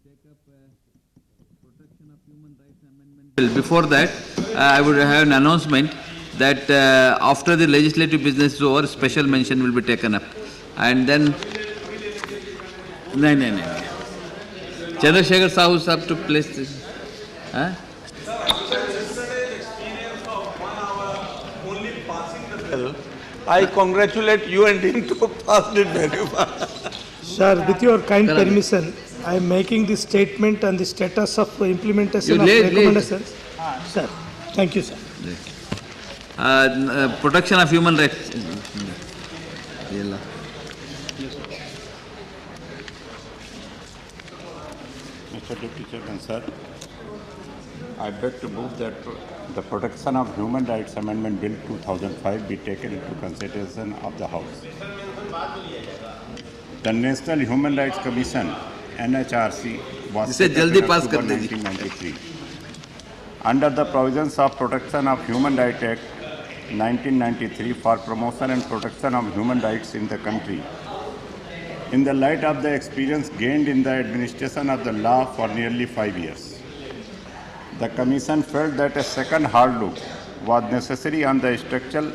take up Protection of Human Rights Amendment Bill. Before that, I would have an announcement that after the legislative business is over, special mention will be taken up. And then, no. Chandrasekhar Sahu sahab to place this. Huh? I congratulate you and him to pass it very far. Sir, with your kind permission, I am making this statement on the status of implementation of recommendations. Sir, thank you, sir. Protection of human rights. Mr. Deputy Chairman, sir, I beg to move that the Protection of Human Rights Amendment Bill 2005 be taken into consideration of the House. The National Human Rights Commission (NHRC) was set up in October 1993. Under the provisions of Protection of Human Rights Act 1993 for promotion and protection of human rights in the country, in the light of the experience gained in the administration of the law for nearly 5 years, the Commission felt that a second hard look was necessary on the structural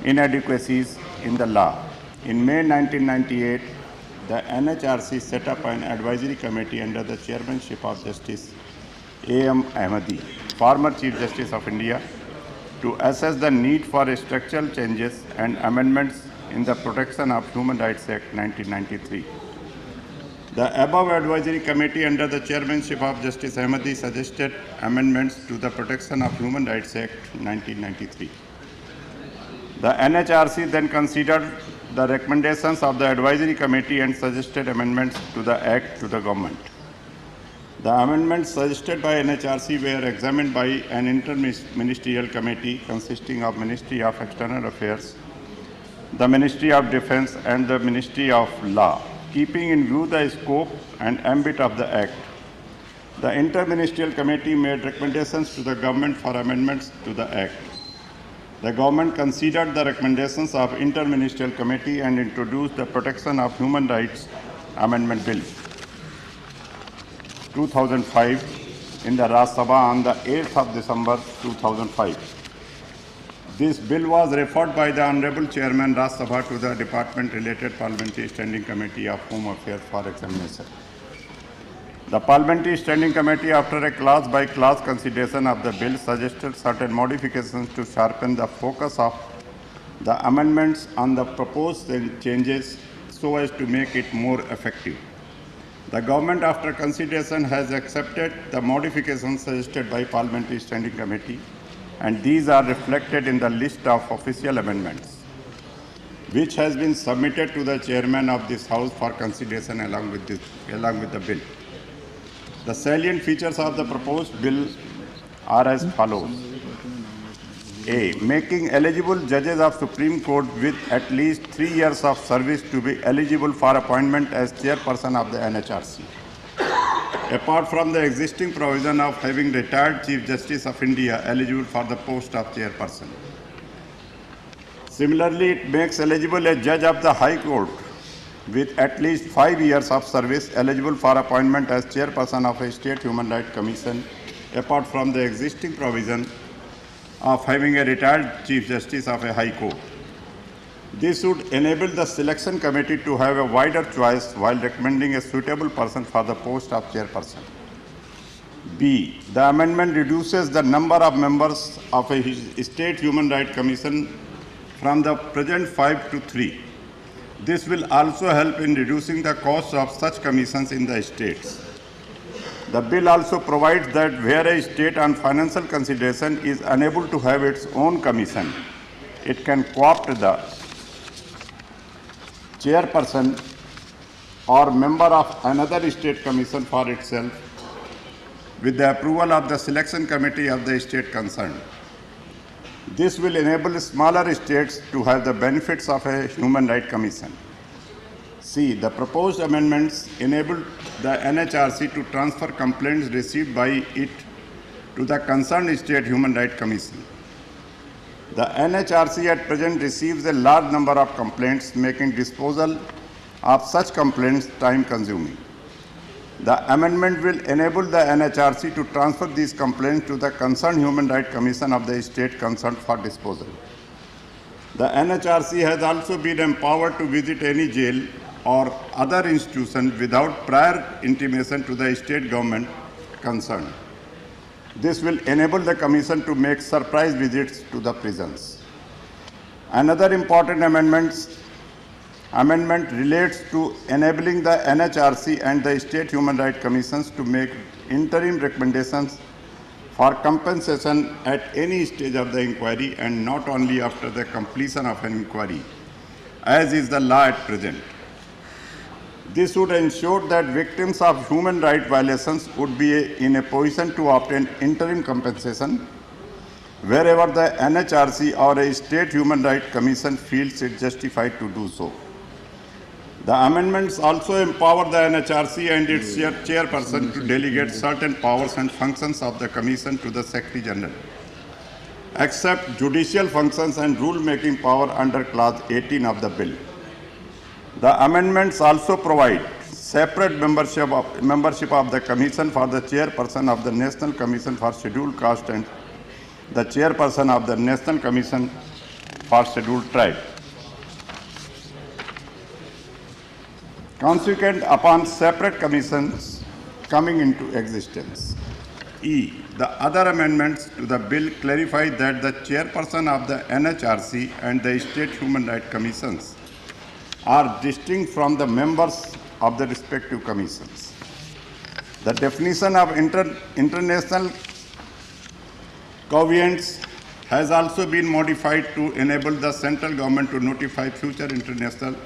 inadequacies in the law. In May 1998, the NHRC set up an advisory committee under the chairmanship of Justice A.M. Ahmadi, former Chief Justice of India, to assess the need for structural changes and amendments in the Protection of Human Rights Act 1993. The above advisory committee under the chairmanship of Justice Ahmadi suggested amendments to the Protection of Human Rights Act 1993. The NHRC then considered the recommendations of the advisory committee and suggested amendments to the Act to the government. The amendments suggested by NHRC were examined by an interministerial committee consisting of Ministry of External Affairs, the Ministry of Defense and the Ministry of Law. Keeping in view the scope and ambit of the Act, the Interministerial Committee made recommendations to the government for amendments to the Act. The government considered the recommendations of Interministerial Committee and introduced the Protection of Human Rights Amendment Bill 2005 in the Rajya Sabha on the 8th of December 2005. This bill was referred by the Honorable Chairman Rajya Sabha to the Department-related Parliamentary Standing Committee of Home Affairs for examination. The Parliamentary Standing Committee, after a class-by-class consideration of the bill, suggested certain modifications to sharpen the focus of the amendments on the proposed changes so as to make it more effective. The government, after consideration, has accepted the modifications suggested by Parliamentary Standing Committee, and these are reflected in the list of official amendments, which has been submitted to the chairman of this House for consideration along with the bill. The salient features of the proposed bill are as follows. A. Making eligible judges of Supreme Court with at least 3 years of service to be eligible for appointment as chairperson of the NHRC. Apart from the existing provision of having retired Chief Justice of India eligible for the post of chairperson. Similarly, it makes eligible a judge of the High Court with at least 5 years of service eligible for appointment as chairperson of a State Human Rights Commission, apart from the existing provision of having a retired Chief Justice of a High Court. This would enable the selection committee to have a wider choice while recommending a suitable person for the post of chairperson. B. The amendment reduces the number of members of a State Human Rights Commission from the present 5 to 3. This will also help in reducing the cost of such commissions in the states. The bill also provides that where a state on financial consideration is unable to have its own commission, it can co-opt the chairperson or member of another state commission for itself with the approval of the selection committee of the state concerned. This will enable smaller states to have the benefits of a human rights commission. C. The proposed amendments enable the NHRC to transfer complaints received by it to the concerned state human rights commission. The NHRC at present receives a large number of complaints, making disposal of such complaints time-consuming. The amendment will enable the NHRC to transfer these complaints to the concerned Human Rights Commission of the state concerned for disposal. The NHRC has also been empowered to visit any jail or other institution without prior intimation to the state government concerned. This will enable the Commission to make surprise visits to the prisons. Another important amendment relates to enabling the NHRC and the State Human Rights Commissions to make interim recommendations for compensation at any stage of the inquiry and not only after the completion of an inquiry, as is the law at present. This would ensure that victims of human rights violations would be in a position to obtain interim compensation wherever the NHRC or a State Human Rights Commission feels it justified to do so. The amendments also empower the NHRC and its chairperson to delegate certain powers and functions of the Commission to the Secretary General, except judicial functions and rule-making power under Clause 18 of the bill. The amendments also provide separate membership of the Commission for the chairperson of the National Commission for Scheduled Caste and the chairperson of the National Commission for Scheduled Tribe. Consequent upon separate commissions coming into existence. E. The other amendments to the bill clarify that the chairperson of the NHRC and the State Human Rights Commissions are distinct from the members of the respective commissions. The definition of international covenants has also been modified to enable the central government to notify future international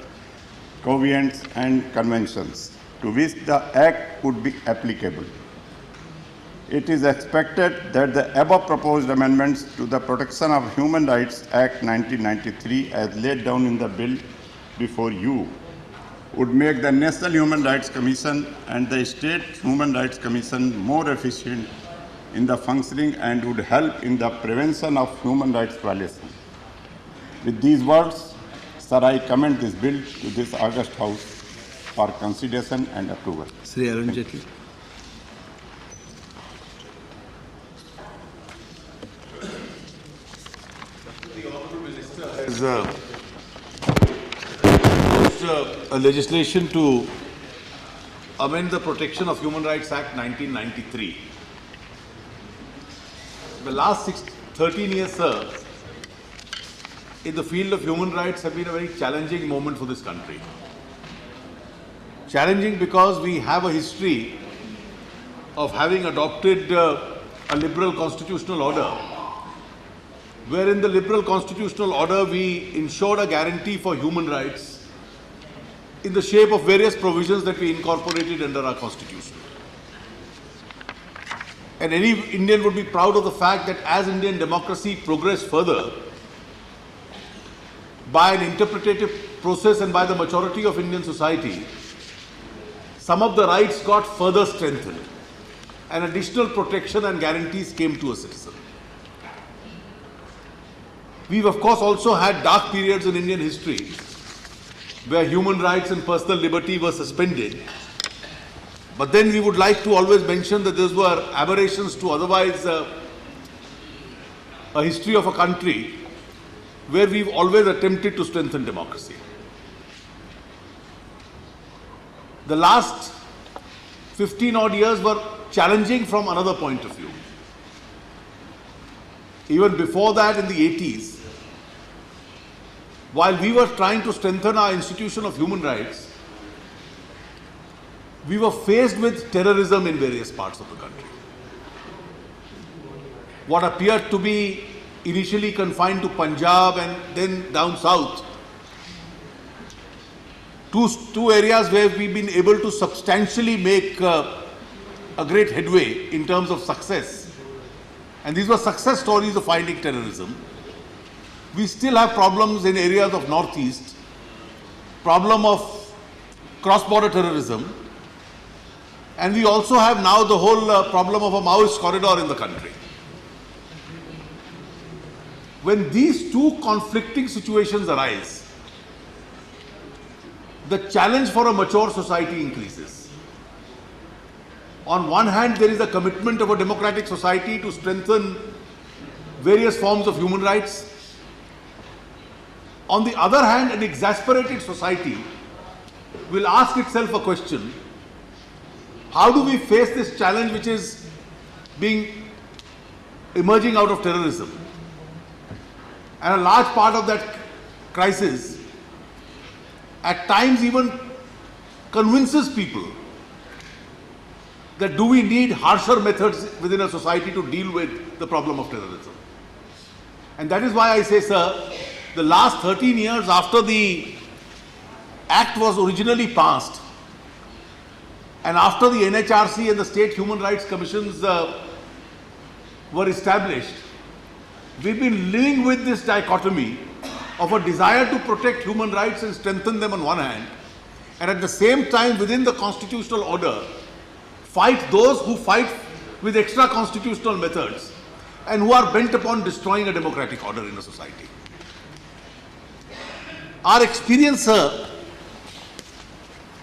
covenants and conventions to which the Act would be applicable. It is expected that the above proposed amendments to the Protection of Human Rights Act 1993 as laid down in the bill before you would make the National Human Rights Commission and the State Human Rights Commission more efficient in the functioning and would help in the prevention of human rights violations. With these words, sir, I commend this bill to this August House for consideration and approval. Sri Arun Jaitley. The Honourable Minister has proposed a legislation to amend the Protection of Human Rights Act 1993. The last 13 years, sir, in the field of human rights have been a very challenging moment for this country. Challenging because we have a history of having adopted a liberal constitutional order, wherein the liberal constitutional order we ensured a guarantee for human rights in the shape of various provisions that we incorporated under our constitution. And any Indian would be proud of the fact that as Indian democracy progressed further, by an interpretative process and by the majority of Indian society, some of the rights got further strengthened and additional protection and guarantees came to a citizen. We've of course also had dark periods in Indian history where human rights and personal liberty were suspended. But then we would like to always mention that those were aberrations to otherwise a history of a country where we've always attempted to strengthen democracy. The last 15 odd years were challenging from another point of view. Even before that, in the 80s, while we were trying to strengthen our institution of human rights, we were faced with terrorism in various parts of the country. What appeared to be initially confined to Punjab and then down south, two areas where we've been able to substantially make a great headway in terms of success. And these were success stories of fighting terrorism. We still have problems in areas of northeast, problem of cross-border terrorism, and we also have now the whole problem of a Maoist corridor in the country. When these two conflicting situations arise, the challenge for a mature society increases. On one hand, there is a commitment of a democratic society to strengthen various forms of human rights. On the other hand, an exasperated society will ask itself a question: how do we face this challenge which is emerging out of terrorism? And a large part of that crisis at times even convinces people that do we need harsher methods within a society to deal with the problem of terrorism? And that is why I say, sir, the last 13 years after the Act was originally passed and after the NHRC and the State Human Rights Commissions were established, we've been living with this dichotomy of a desire to protect human rights and strengthen them on one hand, and at the same time within the constitutional order fight those who fight with extra constitutional methods and who are bent upon destroying a democratic order in a society. Our experience, sir,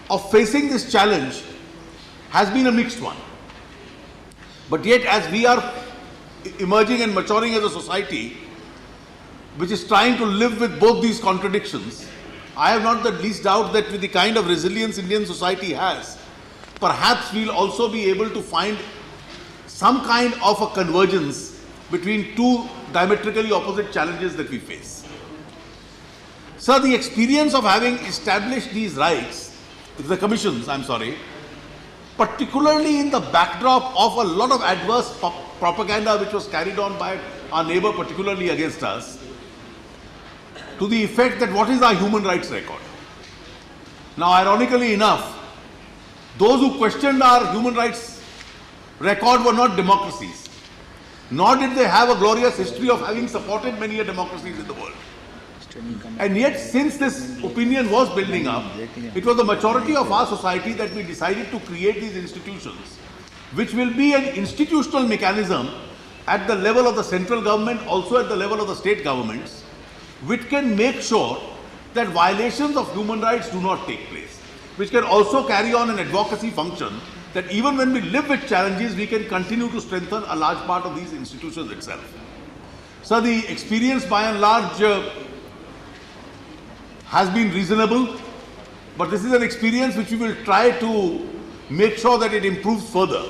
of facing this challenge has been a mixed one. But yet, as we are emerging and maturing as a society which is trying to live with both these contradictions, I have not the least doubt that with the kind of resilience Indian society has, perhaps we'll also be able to find some kind of a convergence between two diametrically opposite challenges that we face. Sir, the experience of having established these rights, the commissions, particularly in the backdrop of a lot of adverse propaganda which was carried on by our neighbor, particularly against us, to the effect that what is our human rights record? Now, ironically enough, those who questioned our human rights record were not democracies, nor did they have a glorious history of having supported many democracies in the world. And yet, since this opinion was building up, it was the majority of our society that we decided to create these institutions, which will be an institutional mechanism at the level of the central government, also at the level of the state governments, which can make sure that violations of human rights do not take place, which can also carry on an advocacy function, that even when we live with challenges, we can continue to strengthen a large part of these institutions itself. So the experience by and large has been reasonable, but this is an experience which we will try to make sure that it improves further.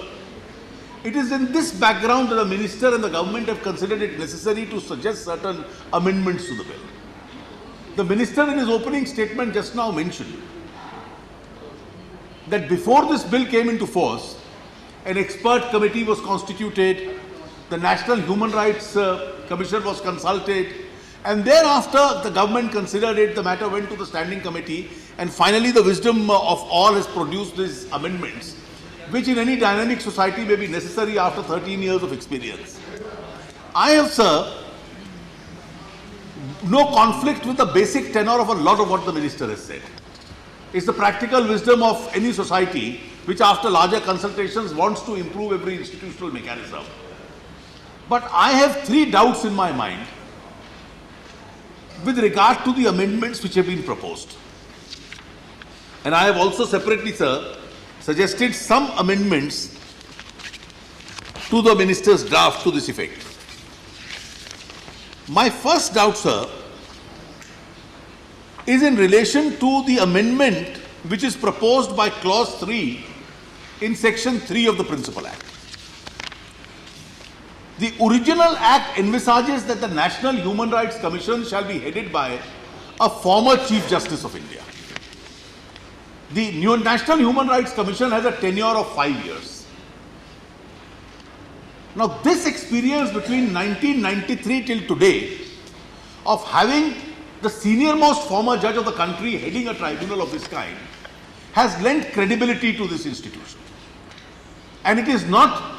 It is in this background that the minister and the government have considered it necessary to suggest certain amendments to the bill. The minister in his opening statement just now mentioned that before this bill came into force, an expert committee was constituted, the National Human Rights Commission was consulted, and thereafter the government considered it, the matter went to the standing committee, and finally the wisdom of all has produced these amendments, which in any dynamic society may be necessary after 13 years of experience. I have, sir, no conflict with the basic tenor of a lot of what the minister has said. It's the practical wisdom of any society which after larger consultations wants to improve every institutional mechanism. But I have three doubts in my mind with regard to the amendments which have been proposed. And I have also separately, sir, suggested some amendments to the minister's draft to this effect. My first doubt, sir, is in relation to the amendment which is proposed by clause 3 in section 3 of the Principal Act. The original act envisages that the National Human Rights Commission shall be headed by a former Chief Justice of India. The new National Human Rights Commission has a tenure of 5 years. Now, this experience between 1993 till today of having the senior-most former judge of the country heading a tribunal of this kind has lent credibility to this institution. And it is not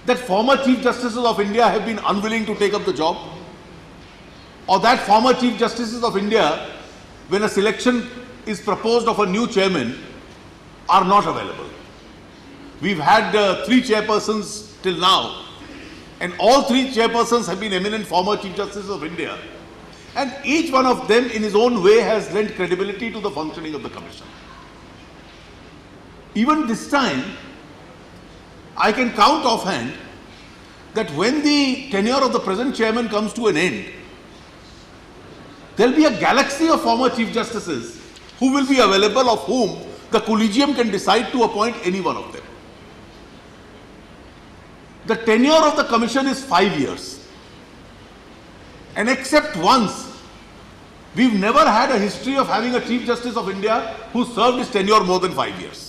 that former Chief Justices of India have been unwilling to take up the job, or that former Chief Justices of India, when a selection is proposed of a new chairman, are not available. We've had 3 chairpersons till now, and all 3 chairpersons have been eminent former Chief Justices of India, and each one of them in his own way has lent credibility to the functioning of the Commission. Even this time, I can count offhand that when the tenure of the present chairman comes to an end, there will be a galaxy of former Chief Justices who will be available, of whom the collegium can decide to appoint any one of them. The tenure of the commission is 5 years. And except once, we've never had a history of having a Chief Justice of India who served his tenure more than 5 years.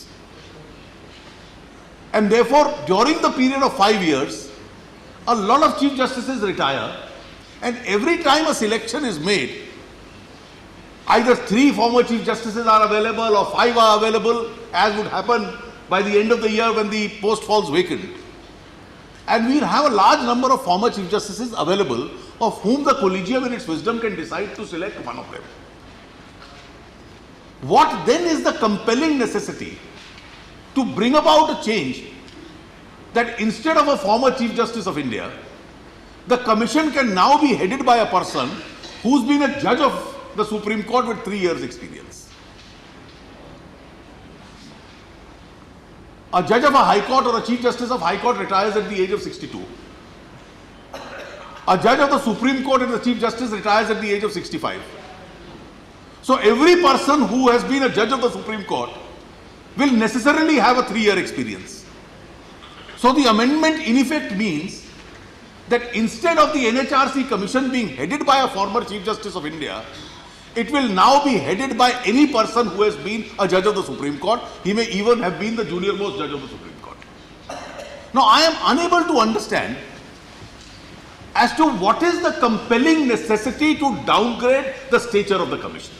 And therefore, during the period of 5 years, a lot of Chief Justices retire, and every time a selection is made, either 3 former Chief Justices are available or 5 are available, as would happen by the end of the year when the post falls vacant. And we'll have a large number of former Chief Justices available, of whom the collegium in its wisdom can decide to select one of them. What then is the compelling necessity to bring about a change that instead of a former Chief Justice of India, the commission can now be headed by a person who's been a judge of the Supreme Court with 3 years experience? A judge of a High Court or a Chief Justice of High Court retires at the age of 62. A judge of the Supreme Court and the Chief Justice retires at the age of 65. So every person who has been a judge of the Supreme Court will necessarily have a 3-year experience. So the amendment in effect means that instead of the NHRC Commission being headed by a former Chief Justice of India, it will now be headed by any person who has been a judge of the Supreme Court. He may even have been the junior most judge of the Supreme Court. Now, I am unable to understand as to what is the compelling necessity to downgrade the stature of the commission.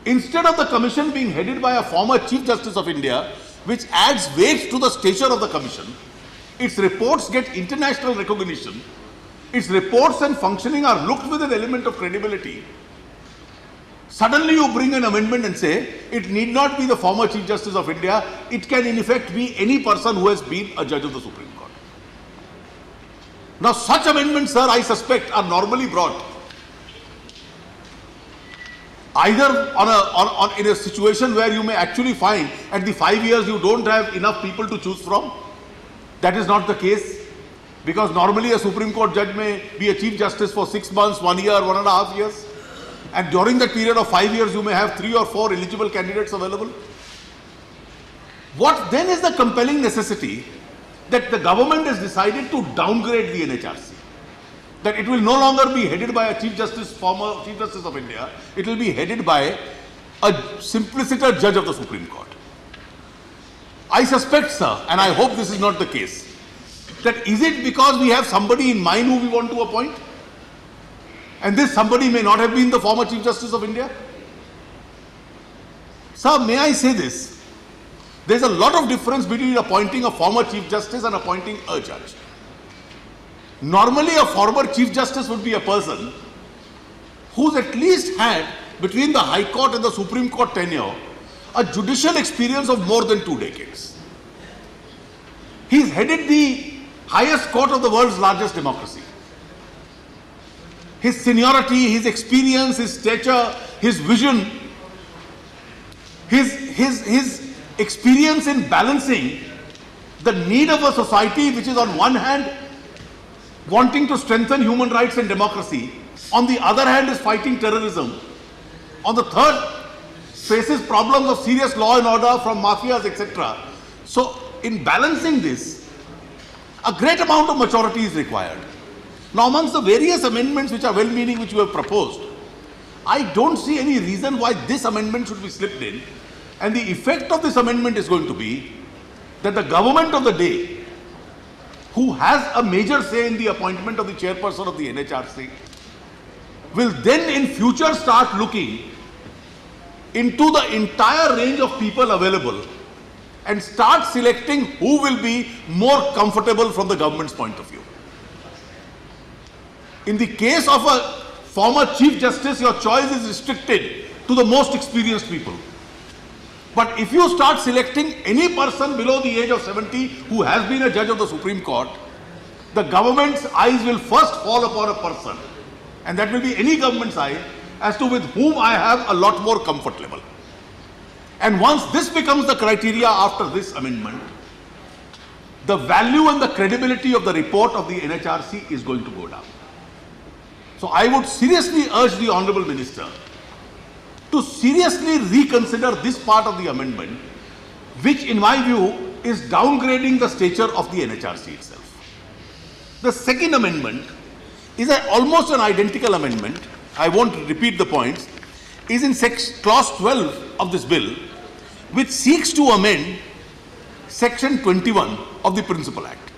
Instead of the commission being headed by a former Chief Justice of India, which adds weight to the stature of the commission, its reports get international recognition, its reports and functioning are looked with an element of credibility. Suddenly you bring an amendment and say, it need not be the former Chief Justice of India, it can in effect be any person who has been a judge of the Supreme Court. Now such amendments, sir, I suspect are normally brought either in a situation where you may actually find at the 5 years you don't have enough people to choose from. That is not the case, because normally a Supreme Court judge may be a Chief Justice for 6 months, 1 year, 1.5 years, and during that period of 5 years you may have 3 or 4 eligible candidates available. What then is the compelling necessity that the government has decided to downgrade the NHRC? That it will no longer be headed by a Chief Justice, former Chief Justice of India, it will be headed by a simpliciter judge of the Supreme Court. I suspect, sir, and I hope this is not the case, that is it because we have somebody in mind who we want to appoint? And this somebody may not have been the former Chief Justice of India? Sir, may I say this? There is a lot of difference between appointing a former Chief Justice and appointing a judge. Normally, a former Chief Justice would be a person who's at least had, between the High Court and the Supreme Court tenure, a judicial experience of more than 2 decades. He's headed the highest court of the world's largest democracy. His seniority, his experience, his stature, his vision, his experience in balancing the need of a society which is on one hand wanting to strengthen human rights and democracy, on the other hand is fighting terrorism, on the third faces problems of serious law and order from mafias, etc. So in balancing this, a great amount of maturity is required. Now amongst the various amendments which are well-meaning which you have proposed, I don't see any reason why this amendment should be slipped in, and the effect of this amendment is going to be that the government of the day, who has a major say in the appointment of the chairperson of the NHRC, will then in future start looking into the entire range of people available and start selecting who will be more comfortable from the government's point of view. In the case of a former Chief Justice, your choice is restricted to the most experienced people. But if you start selecting any person below the age of 70 who has been a judge of the Supreme Court, the government's eyes will first fall upon a person, and that will be any government's eye, as to with whom I have a lot more comfort level. And once this becomes the criteria after this amendment, the value and the credibility of the report of the NHRC is going to go down. So I would seriously urge the Honorable Minister to seriously reconsider this part of the amendment, which in my view is downgrading the stature of the NHRC itself. The second amendment is almost an identical amendment. I won't repeat the points. Is in clause 12 of this bill, which seeks to amend section 21 of the Principal Act.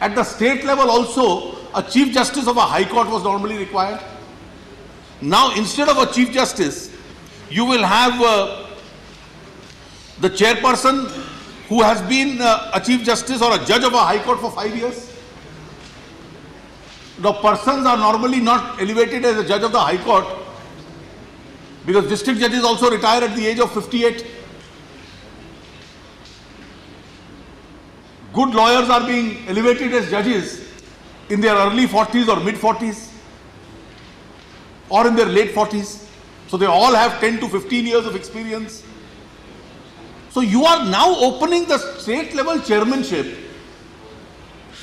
At the state level also, a Chief Justice of a High Court was normally required. Now, instead of a Chief Justice, you will have the chairperson who has been a Chief Justice or a judge of a High Court for 5 years. Now, persons are normally not elevated as a judge of the High Court because district judges also retire at the age of 58. Good lawyers are being elevated as judges in their early 40s or mid 40s or in their late 40s. So they all have 10 to 15 years of experience. So you are now opening the state level chairmanship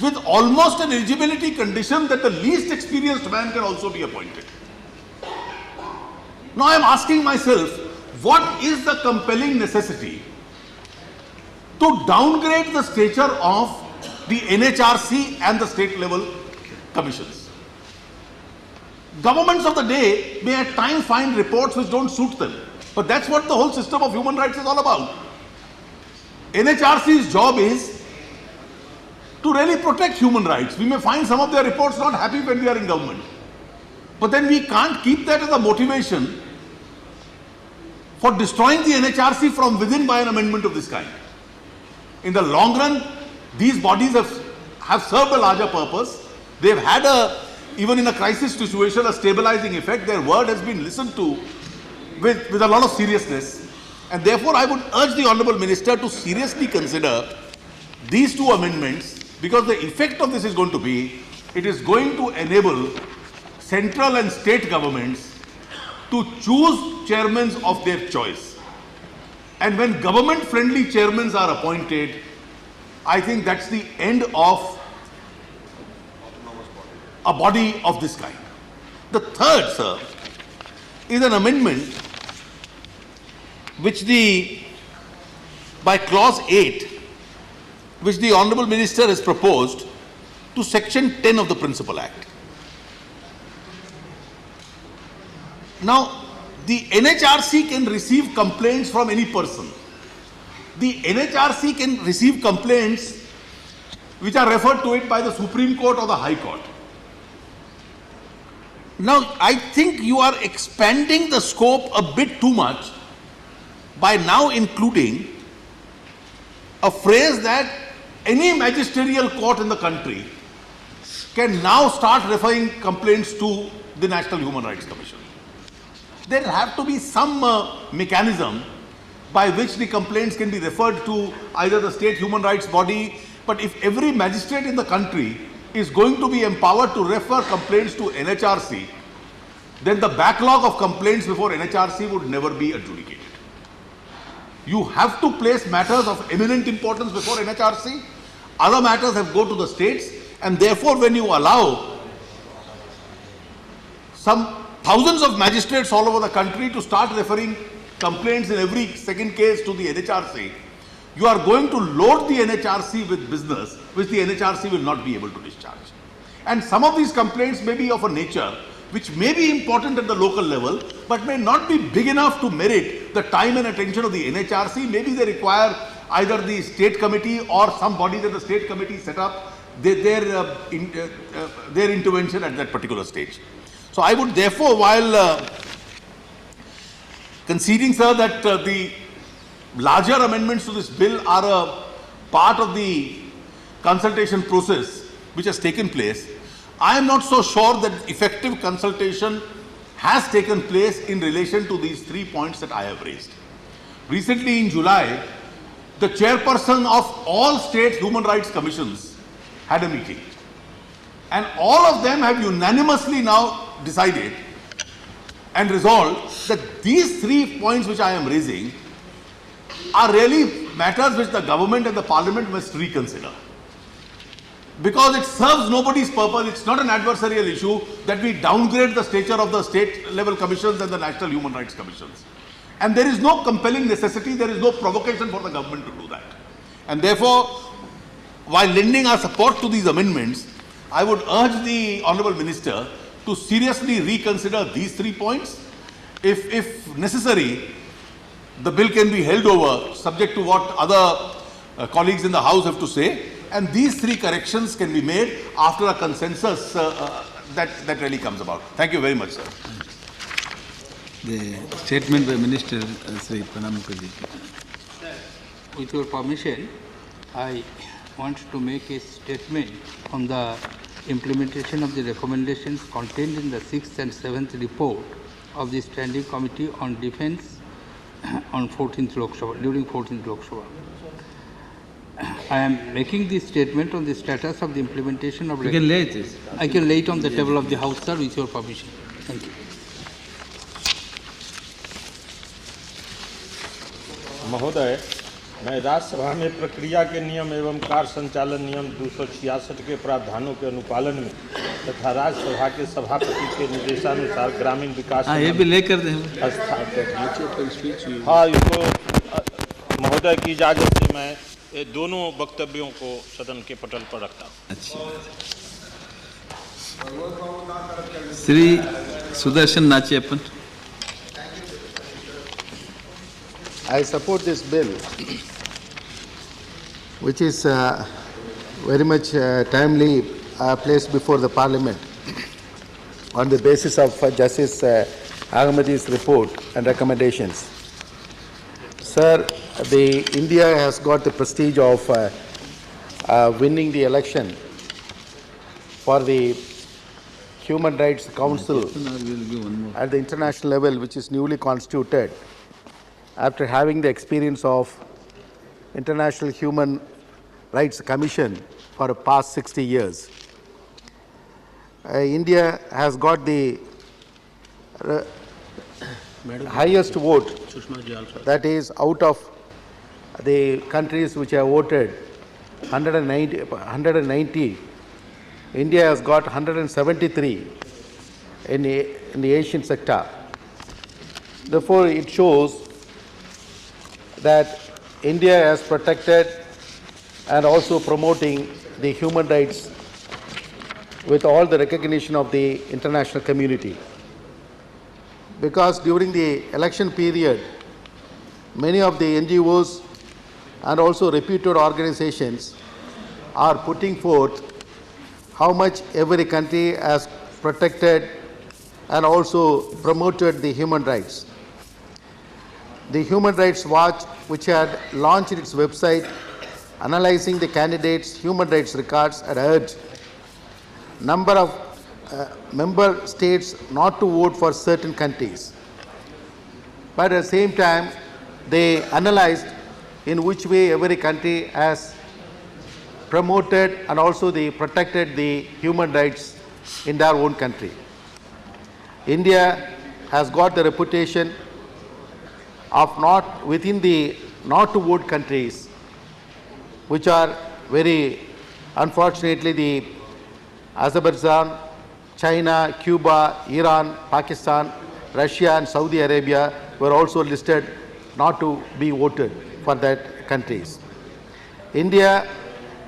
with almost an eligibility condition that the least experienced man can also be appointed. Now I am asking myself, what is the compelling necessity to downgrade the stature of the NHRC and the state level commissions? Governments of the day may at times find reports which don't suit them, but that's what the whole system of human rights is all about. NHRC's job is to really protect human rights. We may find some of their reports not happy when we are in government, but then we can't keep that as a motivation for destroying the NHRC from within by an amendment of this kind. In the long run, these bodies have served a larger purpose. They've had even in a crisis situation, a stabilizing effect. Their word has been listened to with a lot of seriousness. And therefore, I would urge the Honorable Minister to seriously consider these two amendments, because the effect of this is going to be, it is going to enable central and state governments to choose chairmen of their choice. And when government-friendly chairmen are appointed, I think that's the end of a body of this kind. The third, sir, is an amendment which by clause 8, which the Honorable Minister has proposed to section 10 of the Principal Act. Now, the NHRC can receive complaints from any person. The NHRC can receive complaints which are referred to it by the Supreme Court or the High Court. Now, I think you are expanding the scope a bit too much by now including a phrase that any magisterial court in the country can now start referring complaints to the National Human Rights Commission. There have to be some mechanism by which the complaints can be referred to either the state human rights body, but if every magistrate in the country is going to be empowered to refer complaints to NHRC, then the backlog of complaints before NHRC would never be adjudicated. You have to place matters of eminent importance before NHRC. Other matters have go to the states, and therefore when you allow some thousands of magistrates all over the country to start referring complaints in every second case to the NHRC, you are going to load the NHRC with business which the NHRC will not be able to discharge. And some of these complaints may be of a nature which may be important at the local level, but may not be big enough to merit the time and attention of the NHRC. Maybe they require either the state committee or some body that the state committee set up, their intervention at that particular stage. So I would therefore, while conceding, sir, that the larger amendments to this bill are a part of the consultation process which has taken place, I am not so sure that effective consultation has taken place in relation to these 3 points that I have raised. Recently in July, the chairperson of all state human rights commissions had a meeting, and all of them have unanimously now decided and resolved that these 3 points which I am raising are really matters which the government and the parliament must reconsider. Because it serves nobody's purpose, it's not an adversarial issue that we downgrade the stature of the state level commissions and the national human rights commissions. And there is no compelling necessity, there is no provocation for the government to do that. And therefore, while lending our support to these amendments, I would urge the Honourable Minister to seriously reconsider these 3 points. If necessary, the bill can be held over, subject to what other colleagues in the House have to say, and these 3 corrections can be made after a consensus that really comes about. Thank you very much, sir. The statement by Minister Sri Pranab Mukherjee. With your permission, I want to make a statement on the implementation of the recommendations contained in the 6th and 7th report of the Standing Committee on Defence on 14th Lok Sabha, during 14th Lok Sabha. I am making this statement on the status of the implementation of... You can lay this. I can lay it on the table of the House, sir, with your permission. Thank you. महोदय, मैं राज्यसभा में प्रक्रिया के नियम एवं कार्य संचालन नियम 266 के प्रावधानों के अनुपालन में तथा राज्यसभा के सभापति के निर्देशानुसार ग्रामीण विकास ये भी लेकर दें। हाँ, इसको महोदय की इजाजत से मैं ये दोनों वक्तव्यों को सदन के पटल पर रखता हूँ। अच्छा। Shri Sudarshan नाचियप्पन। I support this bill, which is very much timely placed before the Parliament on the basis of Justice Ahmadi's report and recommendations. Sir, India has got the prestige of winning the election for the Human Rights Council at the international level, which is newly constituted, after having the experience of International Human Rights Commission for the past 60 years. India has got the highest vote, that is out of the countries which have voted 190, India has got 173 in the Asian sector. Therefore, it shows that India has protected and also promoting the human rights with all the recognition of the international community. Because during the election period, many of the NGOs and also reputed organizations are putting forth how much every country has protected and also promoted the human rights. The Human Rights Watch, which had launched its website analyzing the candidates' human rights records, had urged number of member states not to vote for certain countries. But at the same time, they analyzed in which way every country has promoted and also they protected the human rights in their own country. India has got the reputation of not within the not to vote countries, which are very unfortunately the Azerbaijan, China, Cuba, Iran, Pakistan, Russia and Saudi Arabia were also listed not to be voted for that countries. India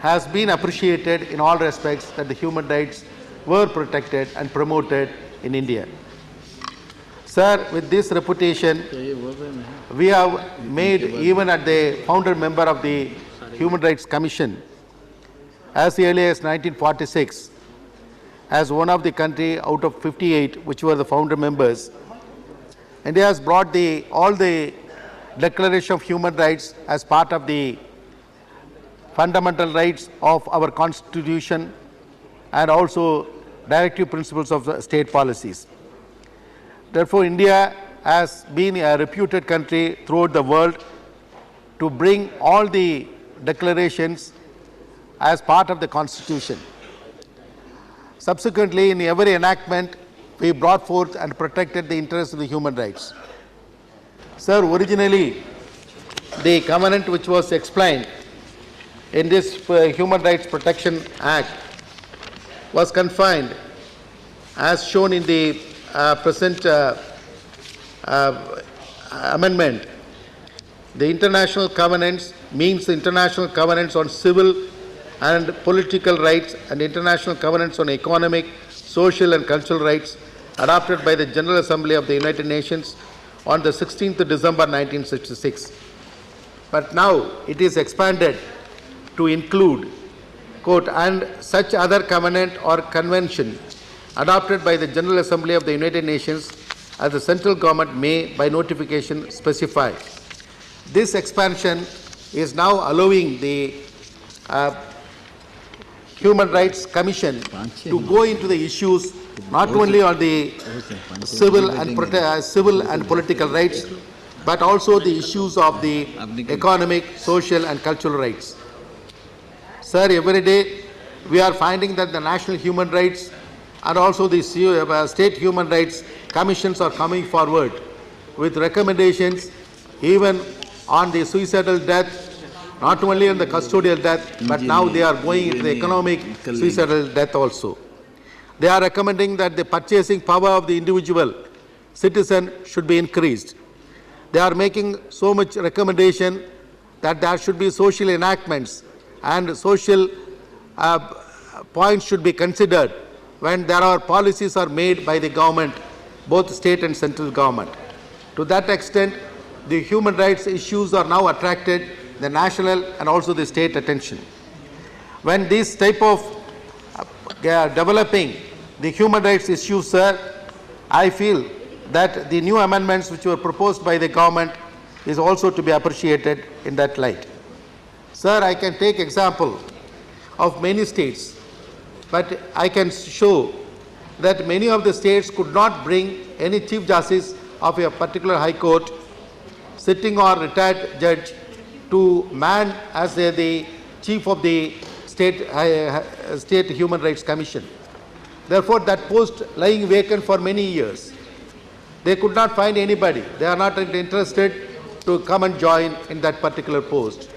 has been appreciated in all respects that the human rights were protected and promoted in India. Sir, with this reputation, we have made even at the founder member of the Human Rights Commission, as early as 1946, as one of the country out of 58, which were the founder members, India has brought all the Declaration of Human Rights as part of the fundamental rights of our Constitution and also directive principles of the state policies. Therefore, India has been a reputed country throughout the world to bring all the declarations as part of the Constitution. Subsequently, in every enactment, we brought forth and protected the interests of the human rights. Sir, originally, the covenant which was explained in this Human Rights Protection Act was confined as shown in the present amendment. The international covenants means the international covenants on civil and political rights and international covenants on economic, social and cultural rights adopted by the General Assembly of the United Nations on the 16th of December 1966. But now it is expanded to include, quote, and such other covenant or convention adopted by the General Assembly of the United Nations as the central government may by notification specify. This expansion is now allowing the Human Rights Commission to go into the issues not only on the civil and political rights, but also the issues of the economic, social and cultural rights. Sir, every day we are finding that the national human rights and also the state human rights commissions are coming forward with recommendations even on the suicidal death, not only on the custodial death, but now they are going into the economic suicidal death also. They are recommending that the purchasing power of the individual citizen should be increased. They are making so much recommendation that there should be social enactments and social points should be considered when there are policies are made by the government, both state and central government. To that extent, the human rights issues are now attracted the national and also the state attention. When this type of developing the human rights issues, sir, I feel that the new amendments which were proposed by the government is also to be appreciated in that light. Sir, I can take example of many states, but I can show that many of the states could not bring any chief justice of a particular high court, sitting or retired judge, to man as the chief of the state Human Rights Commission. Therefore, that post lying vacant for many years. They could not find anybody. They are not interested to come and join in that particular post.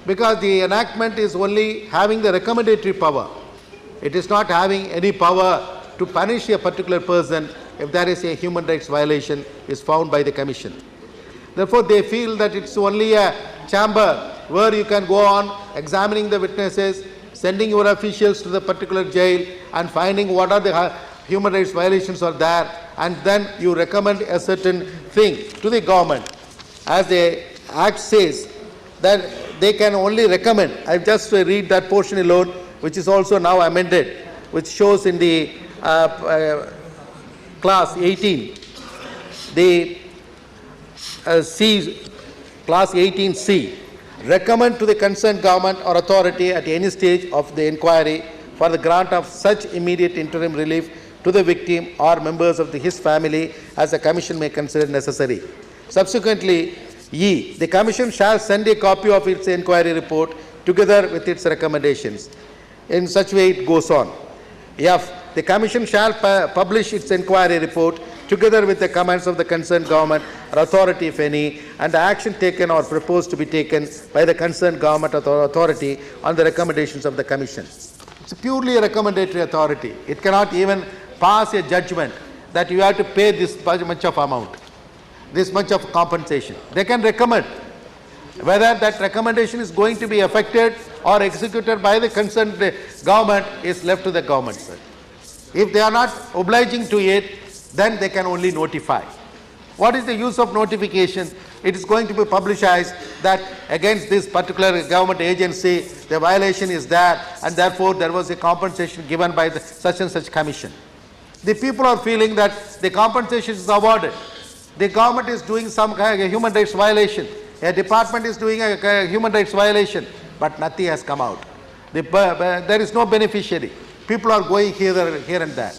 Because the enactment is only having the recommendatory power. It is not having any power to punish a particular person if there is a human rights violation is found by the Commission. Therefore, they feel that it's only a chamber where you can go on examining the witnesses, sending your officials to the particular jail and finding what are the human rights violations are there, and then you recommend a certain thing to the government. As the Act says that they can only recommend, I just read that portion alone, which is also now amended, which shows in the class 18, the C, class 18C, recommend to the concerned government or authority at any stage of the inquiry for the grant of such immediate interim relief to the victim or members of his family as the Commission may consider necessary. Subsequently, E, the Commission shall send a copy of its inquiry report together with its recommendations. In such way it goes on. F, the Commission shall publish its inquiry report together with the comments of the concerned government or authority, if any, and the action taken or proposed to be taken by the concerned government or authority on the recommendations of the Commission. It's purely a recommendatory authority. It cannot even pass a judgment that you have to pay this much of amount, this much of compensation. They can recommend. Whether that recommendation is going to be effected or executed by the concerned government is left to the government, sir. If they are not obliging to it, then they can only notify. What is the use of notification? It is going to be publicized that against this particular government agency, the violation is there, and therefore there was a compensation given by the such and such commission. The people are feeling that the compensation is awarded. The government is doing some kind of human rights violation. A department is doing a human rights violation, but nothing has come out. There is no beneficiary. People are going here and there.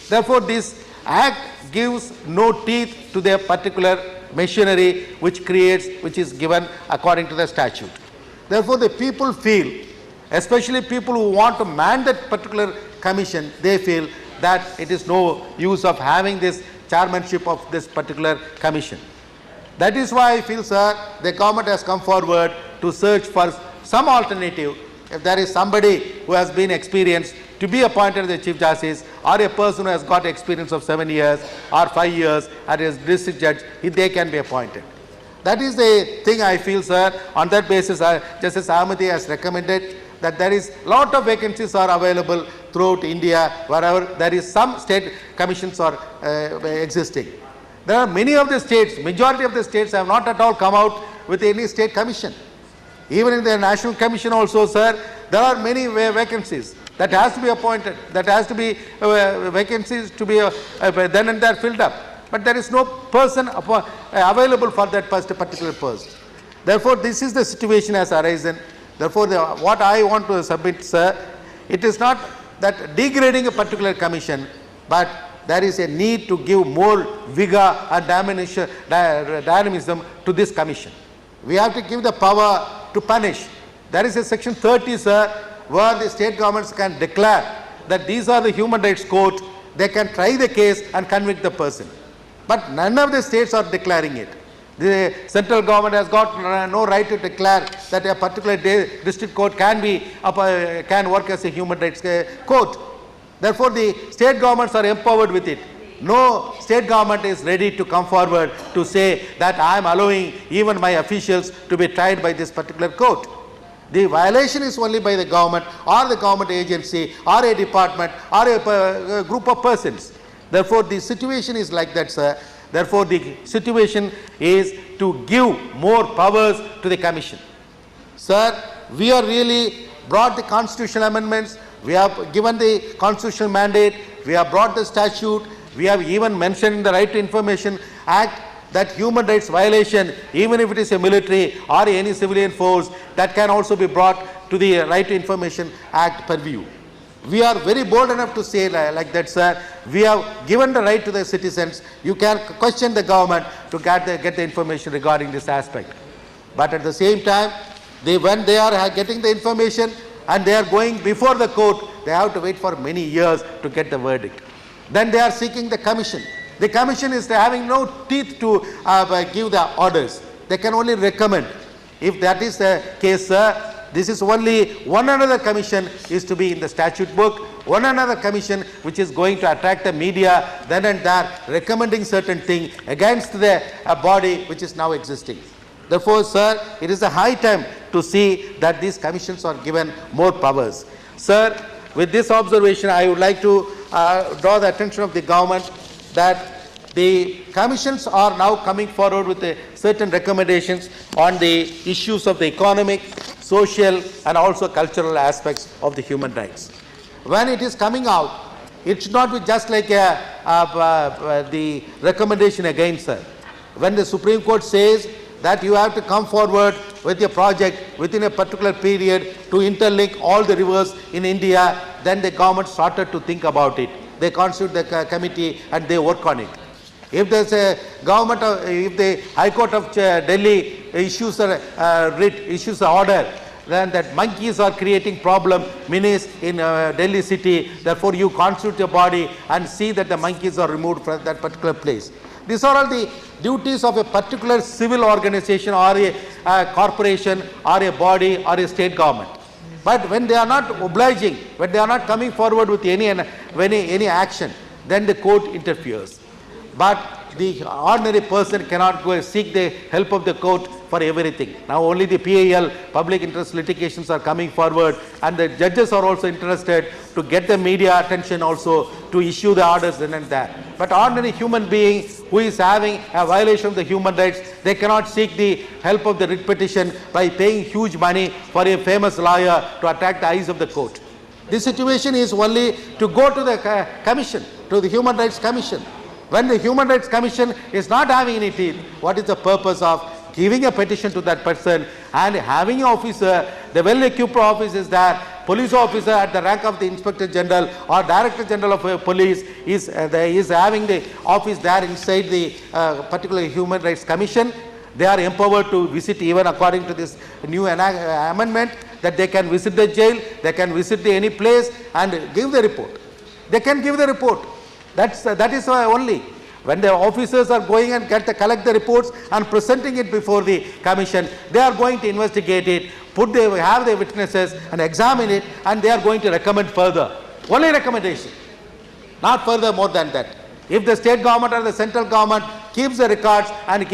Therefore, this Act gives no teeth to the particular machinery which is given according to the statute. Therefore, the people feel, especially people who want to man that particular commission, they feel that it is no use of having this chairmanship of this particular commission. That is why I feel, sir, the government has come forward to search for some alternative. If there is somebody who has been experienced to be appointed as the Chief Justice, or a person who has got experience of 7 years or 5 years as district judge, they can be appointed. That is the thing I feel, sir. On that basis, Justice Ahmadi has recommended that there is lot of vacancies are available throughout India, wherever there is some state commissions are existing. There are many of the states, majority of the states have not at all come out with any state commission. Even in the national commission also, sir, there are many vacancies that has to be appointed, that has to be vacancies to be then and there filled up. But there is no person available for that particular post. Therefore, this is the situation has arisen. Therefore, what I want to submit, sir, it is not that degrading a particular commission, but there is a need to give more vigor and dynamism to this commission. We have to give the power to punish. There is a section 30, sir, where the state governments can declare that these are the human rights court, they can try the case and convict the person. But none of the states are declaring it. The central government has got no right to declare that a particular district court can work as a human rights court. Therefore, the state governments are empowered with it. No state government is ready to come forward to say that I am allowing even my officials to be tried by this particular court. The violation is only by the government or the government agency or a department or a group of persons. Therefore, the situation is like that, sir. Therefore, the situation is to give more powers to the commission. Sir, we have really brought the constitutional amendments, we have given the constitutional mandate, we have brought the statute, we have even mentioned in the Right to Information Act that human rights violation, even if it is a military or any civilian force, that can also be brought to the Right to Information Act purview. We are very bold enough to say like that, sir. We have given the right to the citizens. You can question the government to get the information regarding this aspect. But at the same time, when they are getting the information and they are going before the court, they have to wait for many years to get the verdict. Then they are seeking the commission. The commission is having no teeth to give the orders. They can only recommend. If that is the case, sir, this is only one another commission is to be in the statute book, one another commission which is going to attract the media then and there, recommending certain thing against the body which is now existing. Therefore, sir, it is a high time to see that these commissions are given more powers. Sir, with this observation, I would like to draw the attention of the government that the commissions are now coming forward with certain recommendations on the issues of the economic, social and also cultural aspects of the human rights. When it is coming out, it should not be just like the recommendation again, sir. When the Supreme Court says that you have to come forward with a project within a particular period to interlink all the rivers in India, then the government started to think about it. They constitute the committee and they work on it. If there is a government, if the High Court of Delhi issues an order, then that monkeys are creating problem menace in Delhi city, therefore you constitute a body and see that the monkeys are removed from that particular place. These are all the duties of a particular civil organization or a corporation or a body or a state government. But when they are not obliging, when they are not coming forward with any action, then the court interferes. But the ordinary person cannot go and seek the help of the court for everything. Now only the PIL, public interest litigations are coming forward, and the judges are also interested to get the media attention also to issue the orders then and there. But ordinary human being who is having a violation of the human rights, they cannot seek the help of the writ petition by paying huge money for a famous lawyer to attract the eyes of the court. This situation is only to go to the commission, to the Human Rights Commission. When the Human Rights Commission is not having any teeth, what is the purpose of giving a petition to that person and having an officer, the well-equipped office is there, police officer at the rank of the Inspector General or Director General of Police is having the office there inside the particular Human Rights Commission. They are empowered to visit, even according to this new amendment, that they can visit the jail, they can visit any place and give the report. They can give the report. That is only. When the officers are going and collect the reports and presenting it before the commission, they are going to investigate it, have the witnesses and examine it, and they are going to recommend further. Only recommendation, not further more than that. If the state government or the central government keeps the records and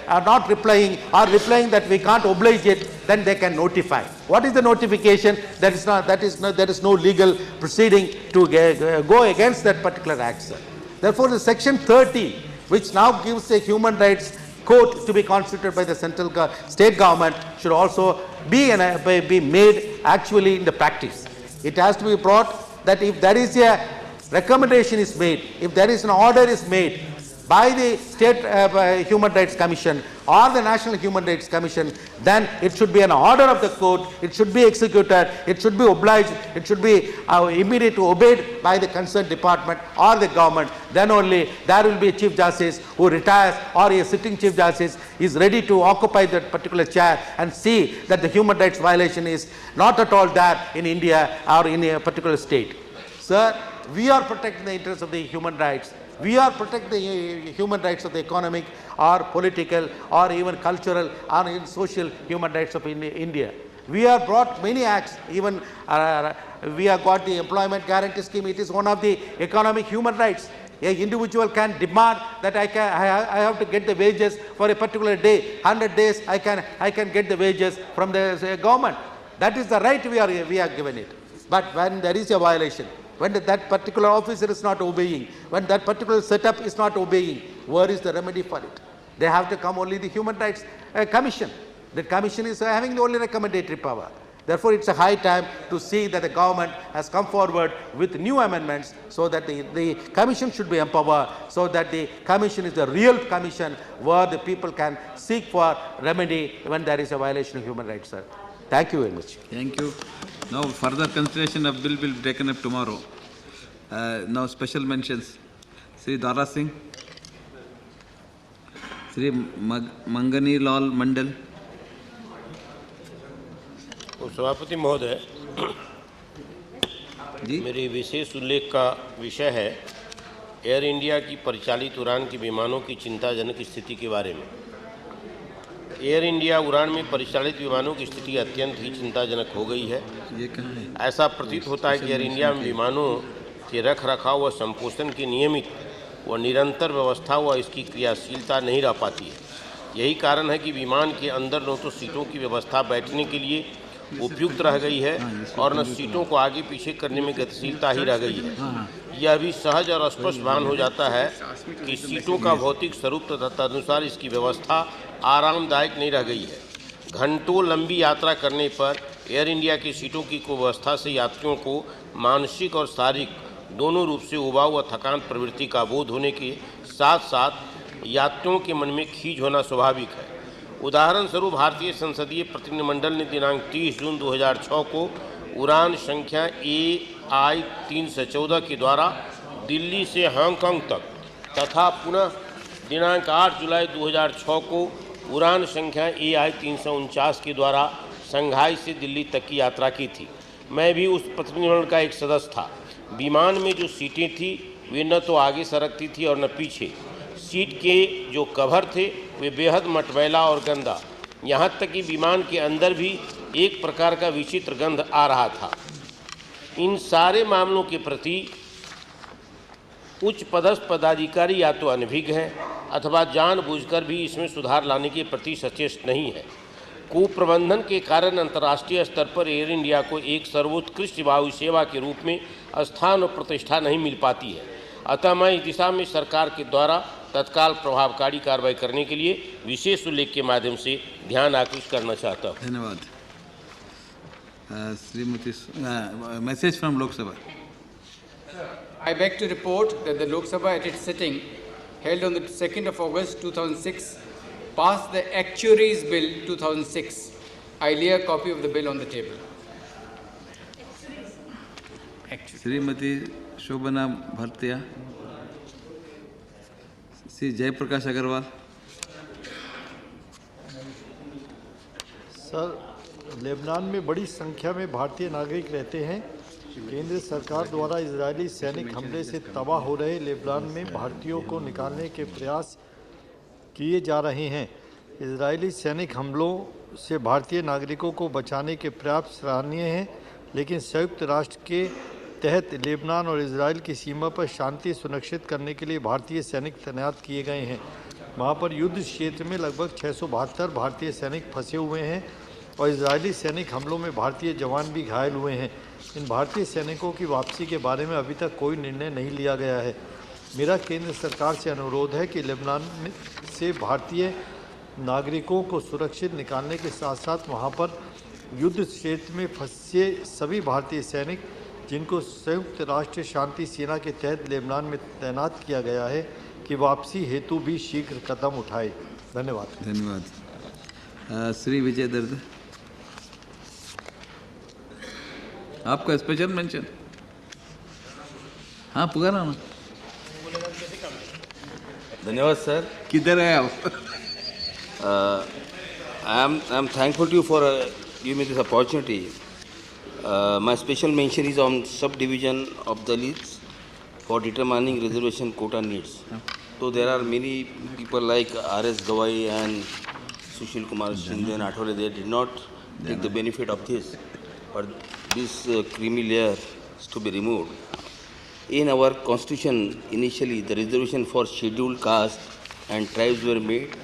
are not replying or replying that we can't oblige it, then they can notify. What is the notification? There is no legal proceeding to go against that particular act, sir. Therefore, the section 30, which now gives a human rights court to be constituted by the state government, should also be made actually in the practice. It has to be brought that if there is a recommendation is made, if there is an order is made by the State Human Rights Commission or the National Human Rights Commission, then it should be an order of the court, it should be executed, it should be obliged, it should be immediately obeyed by the concerned department or the government. Then only there will be a Chief Justice who retires, or a sitting Chief Justice is ready to occupy that particular chair and see that the human rights violation is not at all there in India or in a particular state. Sir, we are protecting the interests of the human rights. We are protecting the human rights of the economic or political or even cultural or even social human rights of India. We have brought many acts, even we have got the employment guarantee scheme. It is one of the economic human rights. An individual can demand that I have to get the wages for a particular day. 100 days I can get the wages from the government. That is the right we are given it. But when there is a violation, when that particular officer is not obeying, when that particular setup is not obeying, where is the remedy for it? They have to come only the Human Rights Commission. The Commission is having the only recommendatory power. Therefore, it's a high time to see that the government has come forward with new amendments so that the Commission should be empowered, so that the Commission is the real Commission where the people can seek for remedy when there is a violation of human rights, sir. Thank you very much. Thank you. Now further consideration of bill will be taken up tomorrow. Now special mentions. Sri Dara Singh, Sri Mangani Lal Mandal. सभापति महोदय, मेरी विशेष उल्लेख का विषय है air India की परिचालित उड़ान के विमानों की चिंताजनक स्थिति के बारे में। एयर इंडिया उड़ान में परिचालित विमानों की स्थिति अत्यंत ही चिंताजनक हो गई है। ये कहाँ है? ऐसा प्रतीत होता है कि एयर इंडिया में विमानों के रख रखाव व संपोषण की नियमित व निरंतर व्यवस्था व इसकी क्रियाशीलता नहीं रह पाती है। यही कारण है कि विमान के अंदर न तो सीटों की व्यवस्था बैठने के लिए उपयुक्त रह गई है और न सीटों को आगे पीछे करने में गतिशीलता ही रह गई है। यह भी सहज और स्पष्ट भान हो जाता है कि सीटों का भौतिक स्वरूप तथा तदनुसार इसकी व्यवस्था आरामदायक नहीं रह गई है। घंटों लंबी यात्रा करने पर एयर इंडिया की सीटों की कुव्यवस्था से यात्रियों को मानसिक और शारीरिक दोनों रूप से उबाऊ व थकान प्रवृत्ति का बोध होने के साथ साथ यात्रियों के मन में खींच होना स्वाभाविक है। उदाहरण स्वरूप भारतीय संसदीय प्रतिनिधिमंडल ने दिनांक 30 जून 2006 को उड़ान संख्या AI 314 के द्वारा दिल्ली से हांगकांग तक तथा पुनः दिनांक 8 जुलाई 2006 को उड़ान संख्या AI 349 के द्वारा शंघाई से दिल्ली तक की यात्रा की थी। मैं भी उस प्रतिनिधिमंडल का एक सदस्य था। विमान में जो सीटें थी वे न तो आगे सरकती थी और न पीछे। सीट के जो कवर थे वे बेहद मटमैला और गंदा, यहाँ तक कि विमान के अंदर भी एक प्रकार का विचित्र गंध आ रहा था। इन सारे मामलों के प्रति उच्च पदस्थ पदाधिकारी या तो अनभिज्ञ हैं अथवा जानबूझकर भी इसमें सुधार लाने के प्रति सचेत नहीं है। कुप्रबंधन के कारण अंतर्राष्ट्रीय स्तर पर एयर इंडिया को एक सर्वोत्कृष्ट वायु सेवा के रूप में स्थान और प्रतिष्ठा नहीं मिल पाती है। अतः मैं इस दिशा में सरकार के द्वारा तत्काल प्रभावकारी कार्रवाई करने के लिए विशेष उल्लेख के माध्यम से ध्यान आकृष्ट करना चाहता हूँ। धन्यवाद। श्रीमती मैसेज फ्रॉम लोक सभा। I beg to report that the Lok Sabha at its sitting held on the 2nd of August 2006 passed the Actuaries Bill 2006. I lay a copy of the bill on the table. Shrimati Shobhana Bhartia, Shri Jaiprakash Agarwal. Sir, Lebanon में बड़ी संख्या में भारतीय नागरिक रहते हैं। केंद्र सरकार द्वारा इजरायली सैनिक हमले से तबाह हो रहे लेबनान में भारतीयों को निकालने के प्रयास किए जा रहे हैं। इजरायली सैनिक हमलों से भारतीय नागरिकों को बचाने के प्रयास सराहनीय हैं, लेकिन संयुक्त राष्ट्र के तहत लेबनान और इजराइल की सीमा पर शांति सुनिश्चित करने के लिए भारतीय सैनिक तैनात किए गए हैं। वहां पर युद्ध क्षेत्र में लगभग 672 भारतीय सैनिक फंसे हुए हैं और इजरायली सैनिक हमलों में भारतीय जवान भी घायल हुए हैं। इन भारतीय सैनिकों की वापसी के बारे में अभी तक कोई निर्णय नहीं लिया गया है। मेरा केंद्र सरकार से अनुरोध है कि लेबनान से भारतीय नागरिकों को सुरक्षित निकालने के साथ साथ वहां पर युद्ध क्षेत्र में फंसे सभी भारतीय सैनिक जिनको संयुक्त राष्ट्र शांति सेना के तहत लेबनान में तैनात किया गया है कि वापसी हेतु भी शीघ्र कदम उठाए। धन्यवाद। धन्यवाद। श्री विजय दर्द, आपका स्पेशल मेंशन। हाँ, पुकारा ना। धन्यवाद सर। किधर है आप? I am thankful to you for giving me this opportunity. My special mention is on subdivision of Dalits for determining reservation quota needs. So there are many people like R.S. Gawai and Sushil Kumar Shinde and Athole, they did not take the benefit of this. But this creamy layer is to be removed. In our constitution, initially the reservation for scheduled caste and tribes were made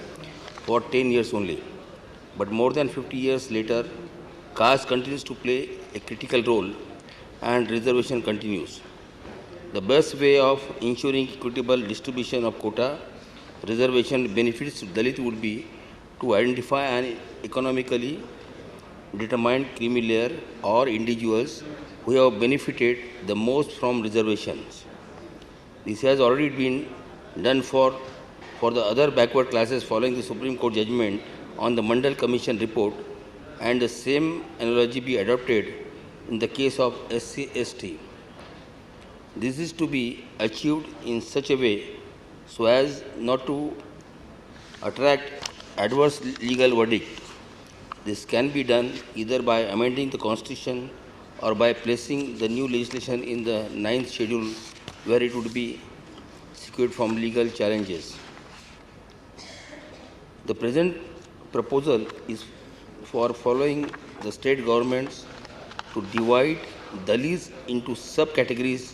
for 10 years only. But more than 50 years later, caste continues to play a critical role and reservation continues. The best way of ensuring equitable distribution of quota reservation benefits to Dalit would be to identify an economically determined creamy layer or individuals who have benefited the most from reservations. This has already been done for the other backward classes following the Supreme Court judgment on the Mandal Commission report, and the same analogy be adopted in the case of SC/ST. This is to be achieved in such a way so as not to attract adverse legal verdict. This can be done either by amending the Constitution or by placing the new legislation in the 9th schedule, where it would be secured from legal challenges. The present proposal is for following the state governments to divide Dalits into subcategories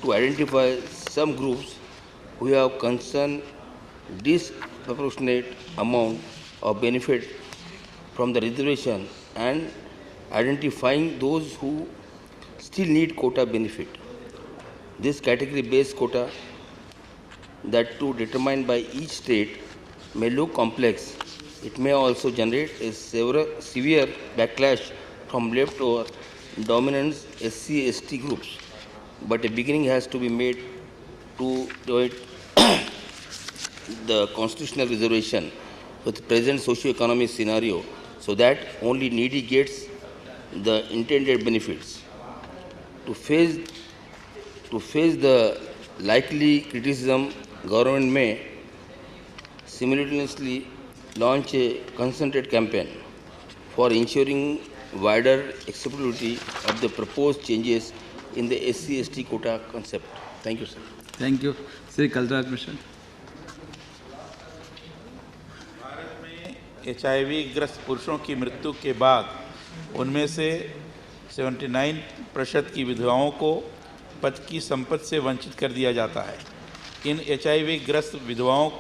to identify some groups who have concerned disproportionate amount of benefit from the reservation and identifying those who still need quota benefit. This category-based quota, that too determined by each state, may look complex. It may also generate a severe backlash from left or dominant SC/ST groups. But a beginning has to be made to do it the constitutional reservation with present socio-economic scenario, so that only needy gets the intended benefits. To face the likely criticism, government may simultaneously launch a concerted campaign for ensuring wider acceptability of the proposed changes in the SC/ST quota concept. Thank you, sir. Thank you. Sri Kalraj Mission. HIV ग्रस्त पुरुषों की मृत्यु के बाद उनमें से 79% की विधवाओं को पति की संपत्ति से वंचित कर दिया जाता है। इन HIV ग्रस्त विधवाओं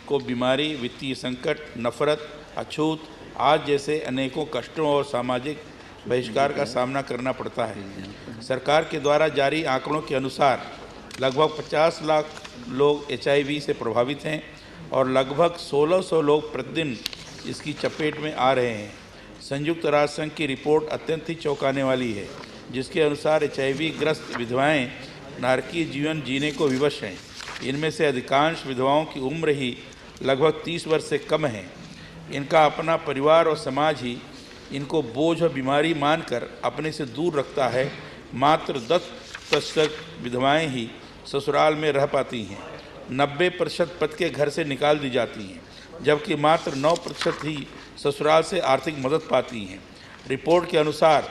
को बीमारी, वित्तीय संकट, नफरत, अछूत आज जैसे अनेकों कष्टों और सामाजिक बहिष्कार का सामना करना पड़ता है। सरकार के द्वारा जारी आंकड़ों के अनुसार लगभग 50 लाख लोग HIV से प्रभावित हैं और लगभग 1600 लोग प्रतिदिन इसकी चपेट में आ रहे हैं। संयुक्त राष्ट्र संघ की रिपोर्ट अत्यंत ही चौंकाने वाली है, जिसके अनुसार HIV ग्रस्त विधवाएं नारकीय जीवन जीने को विवश हैं। इनमें से अधिकांश विधवाओं की उम्र ही लगभग 30 वर्ष से कम है। इनका अपना परिवार और समाज ही इनको बोझ और बीमारी मानकर अपने से दूर रखता है। मात्र 10% विधवाएं ही ससुराल में रह पाती हैं। 90% पति के घर से निकाल दी जाती हैं, जबकि मात्र 9% ही ससुराल से आर्थिक मदद पाती हैं। रिपोर्ट के अनुसार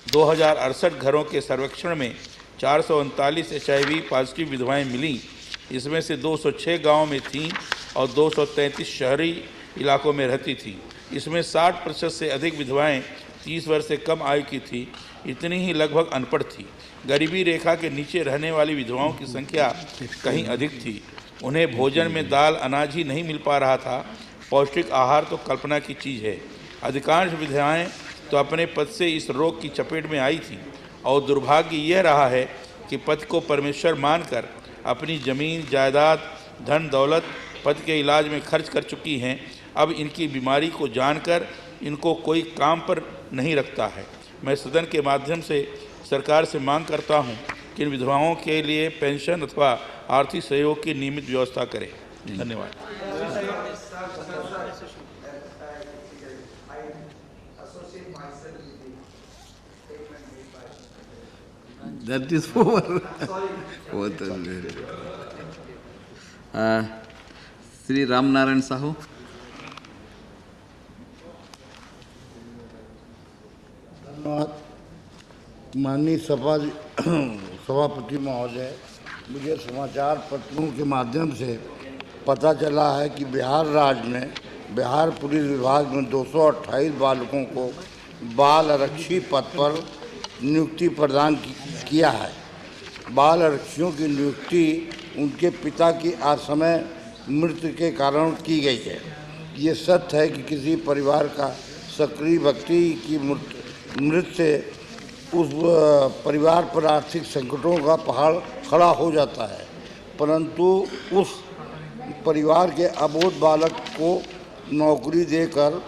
2068 घरों के सर्वेक्षण में 439 HIV पॉजिटिव विधवाएं मिलीं। इसमें से 206 गाँव में थीं और 233 शहरी इलाकों में रहती थीं। इसमें 60% से अधिक विधवाएं 30 वर्ष से कम आयु की थी। इतनी ही लगभग अनपढ़ थी। गरीबी रेखा के नीचे रहने वाली विधवाओं की संख्या कहीं अधिक थी। उन्हें भोजन में दाल अनाज ही नहीं मिल पा रहा था। पौष्टिक आहार तो कल्पना की चीज़ है। अधिकांश विधवाएं तो अपने पति से इस रोग की चपेट में आई थीं और दुर्भाग्य यह रहा है कि पति को परमेश्वर मानकर अपनी ज़मीन जायदाद धन दौलत पति के इलाज में खर्च कर चुकी हैं। अब इनकी बीमारी को जानकर इनको कोई काम पर नहीं रखता है। मैं सदन के माध्यम से सरकार से मांग करता हूं कि इन विधवाओं के लिए पेंशन अथवा आर्थिक सहयोग की नियमित व्यवस्था करें। धन्यवाद। That is over. Sri Ram Narayan Sahu. माननीय सभापति महोदय, मुझे समाचार पत्रों के माध्यम से पता चला है कि बिहार राज्य में बिहार पुलिस विभाग में 228 बालकों को बाल आरक्षी पद पर नियुक्ति प्रदान किया है। बाल आरक्षियों की नियुक्ति उनके पिता की असमय मृत्यु के कारण की गई है। ये सत्य है कि किसी परिवार का सक्रिय व्यक्ति की मृत्यु से उस परिवार पर आर्थिक संकटों का पहाड़ खड़ा हो जाता है, परंतु उस परिवार के अबोध बालक को नौकरी देकर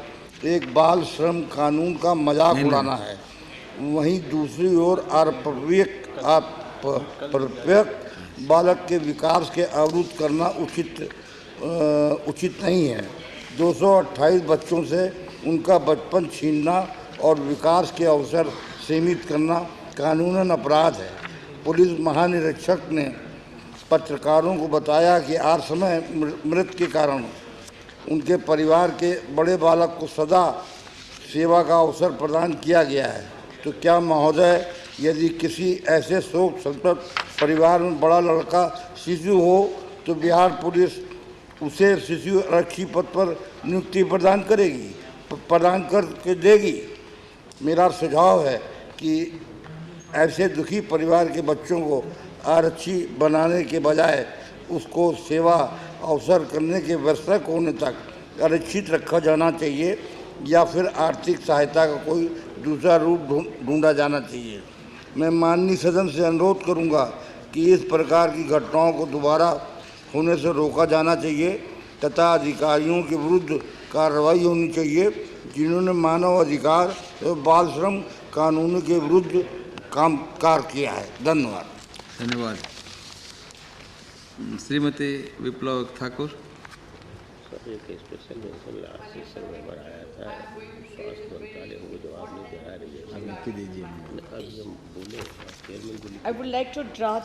एक बाल श्रम कानून का मजाक उड़ाना है। वहीं दूसरी ओर अपरिपक्व बालक के विकास के अवरुद्ध करना उचित नहीं है। 228 बच्चों से उनका बचपन छीनना और विकास के अवसर सीमित करना कानूनन अपराध है। पुलिस महानिरीक्षक ने पत्रकारों को बताया कि असमय मृत्यु के कारण उनके परिवार के बड़े बालक को सदा सेवा का अवसर प्रदान किया गया है। तो क्या महोदय, यदि किसी ऐसे शोक संतप्त परिवार में बड़ा लड़का शिशु हो तो बिहार पुलिस उसे शिशु आरक्षी पद पर नियुक्ति प्रदान करके देगी? मेरा सुझाव है कि ऐसे दुखी परिवार के बच्चों को आरक्षी बनाने के बजाय उसको सेवा अवसर करने के वयस्क होने तक आरक्षित रखा जाना चाहिए या फिर आर्थिक सहायता का कोई दूसरा रूप ढूंढा जाना चाहिए। मैं माननीय सदन से अनुरोध करूंगा कि इस प्रकार की घटनाओं को दोबारा होने से रोका जाना चाहिए तथा अधिकारियों के विरुद्ध कार्रवाई होनी चाहिए जिन्होंने मानव अधिकार एवं बाल श्रम कानून के विरुद्ध कार्य किया है। धन्यवाद। धन्यवाद। श्रीमती विप्लव ठाकुर। एक स्पेशल मेंशन लास्ट सेशन में बढ़ाया था, स्वास्थ्य मंत्रालय को जवाब नहीं दे रहा है। अभी हम बोले I would like to draw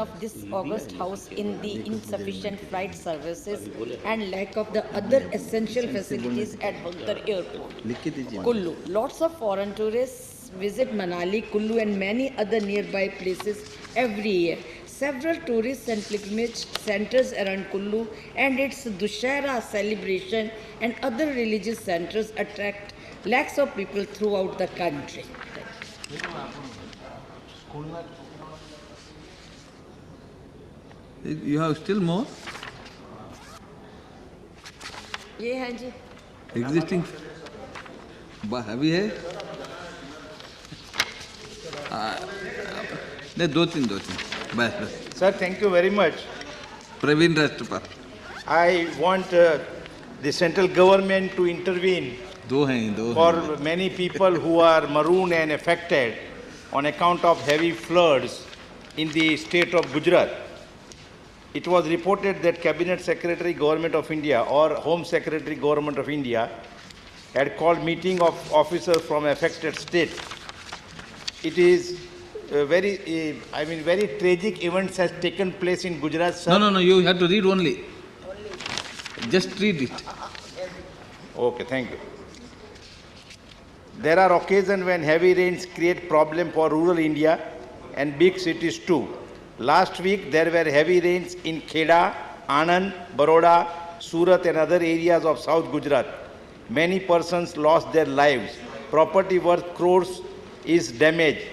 of this August House in the insufficient flight services and lack of the other essential facilities at Bhaktar Airport, Kullu. Lots of foreign tourists visit Manali, Kullu and many other nearby places every year. Several tourist and pilgrimage centers around Kullu and its Dussehra celebration and other religious centers attract lakhs of people throughout the country. You have still more? ये हैं जी। Existing? अभी है? नहीं, दो तीन बस। Sir, thank you very much. Praveen Rashtrapal. I want the central government to intervene for many people who are marooned and affected on account of heavy floods in the state of Gujarat. It was reported that Cabinet Secretary Government of India or Home Secretary Government of India had called meeting of officers from affected state. It is very tragic events has taken place in Gujarat, sir. No, you have to read only. Just read it. Okay, thank you. There are occasions when heavy rains create problem for rural India and big cities too. Last week there were heavy rains in Kheda, Anand, Baroda, Surat and other areas of South Gujarat. Many persons lost their lives. Property worth crores is damaged.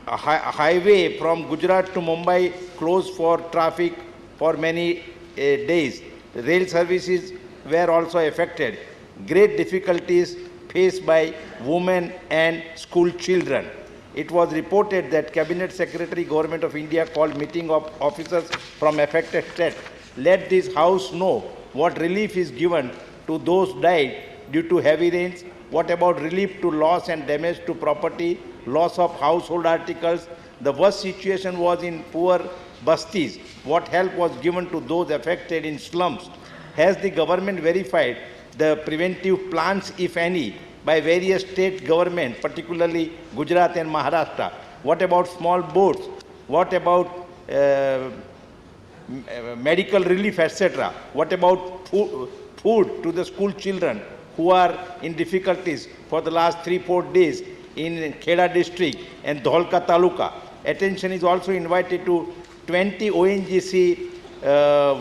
A highway from Gujarat to Mumbai closed for traffic for many days. Rail services were also affected. Great difficulties faced by women and school children. It was reported that Cabinet Secretary, Government of India called meeting of officers from affected states. Let this House know what relief is given to those died due to heavy rains. What about relief to loss and damage to property, loss of household articles? The worst situation was in poor bastis. What help was given to those affected in slums? Has the government verified the preventive plans, if any, by various state governments, particularly Gujarat and Maharashtra? What about small boats? What about medical relief, etc.? What about food to the school children who are in difficulties for the last 3-4 days in Kheda district and Dholka Taluka? Attention is also invited to 20 ONGC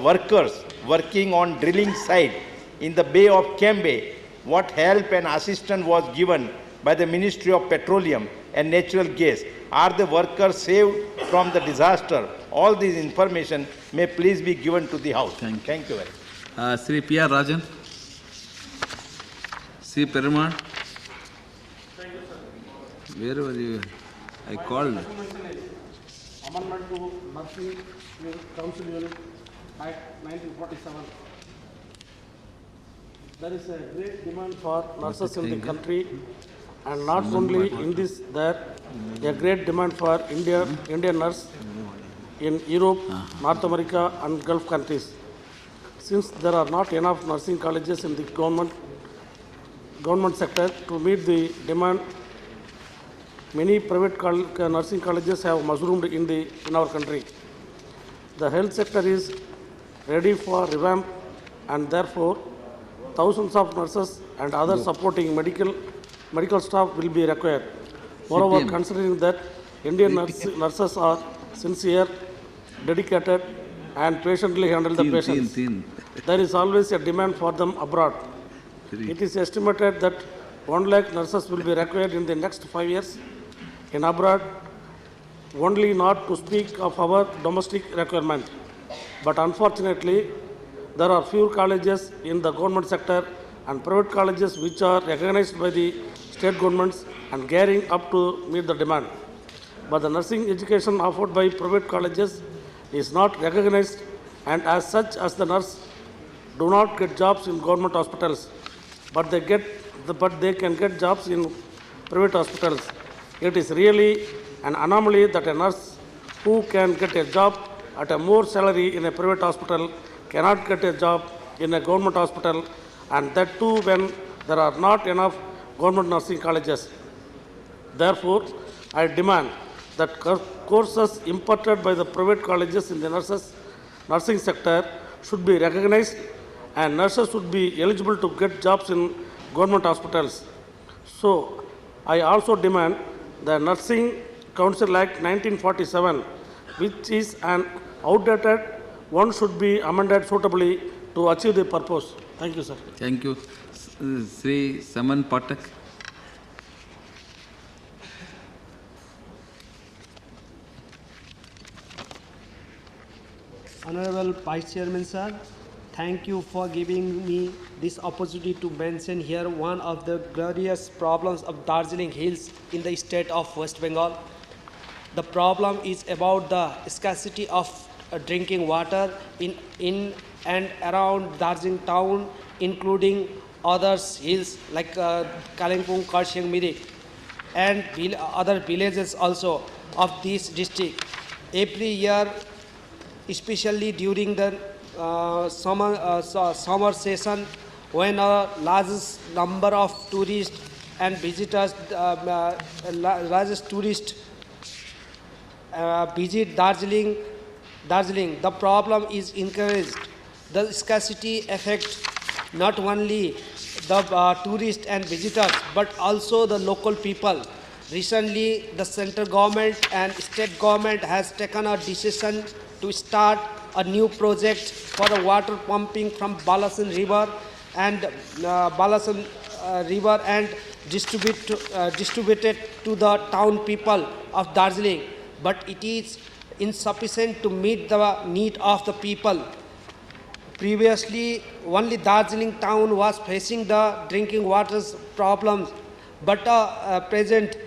workers working on drilling site in the Bay of Cambay. What help and assistance was given by the Ministry of Petroleum and Natural Gas? Are the workers saved from the disaster? All this information may please be given to the House. Thank you very much. Sri P.R. Rajan. Sri Perumal. Where were you? I called. Amendment to Nursing Council Unit Act 1947. There is a great demand for nurses in the country, and not only in this, there a great demand for Indian nurse in Europe, North America and Gulf countries. Since there are not enough nursing colleges in the government sector to meet the demand, many private nursing colleges have mushroomed in our country. The health sector is ready for revamp, and therefore thousands of nurses and other supporting medical staff will be required. Moreover, considering that Indian nurses are sincere, dedicated and patiently handle the patients, there is always a demand for them abroad. It is estimated that 1 lakh nurses will be required in the next 5 years in abroad, only not to speak of our domestic requirement. But unfortunately, there are few colleges in the government sector and private colleges which are recognized by the state governments and gearing up to meet the demand. But the nursing education offered by private colleges is not recognized, and as such as the nurse do not get jobs in government hospitals, but they can get jobs in private hospitals. It is really an anomaly that a nurse who can get a job at a more salary in a private hospital cannot get a job in a government hospital, and that too when there are not enough government nursing colleges. Therefore, I demand that courses imparted by the private colleges in the nursing sector should be recognized, and nurses should be eligible to get jobs in government hospitals. So, I also demand the Nursing Council Act 1947, which is an outdated one, should be amended suitably to achieve the purpose. Thank you, sir. Thank you. Sri Saman Patak. Honorable Vice Chairman, sir, thank you for giving me this opportunity to mention here one of the glorious problems of Darjeeling Hills in the state of West Bengal. The problem is about the scarcity of drinking water in and around Darjeeling town, including other hills like Kalimpong, Karsiang, Mirik, and other villages also of this district. Every year, especially during the summer session, when a largest number of tourists and visitors, visit Darjeeling, the problem is encouraged. The scarcity affects not only the tourists and visitors, but also the local people. Recently, the central government and state government has taken a decision to start a new project for the water pumping from Balasan River and distributed to the town people of Darjeeling, but it is insufficient to meet the need of the people. Previously, only Darjeeling town was facing the drinking water problems, but at present,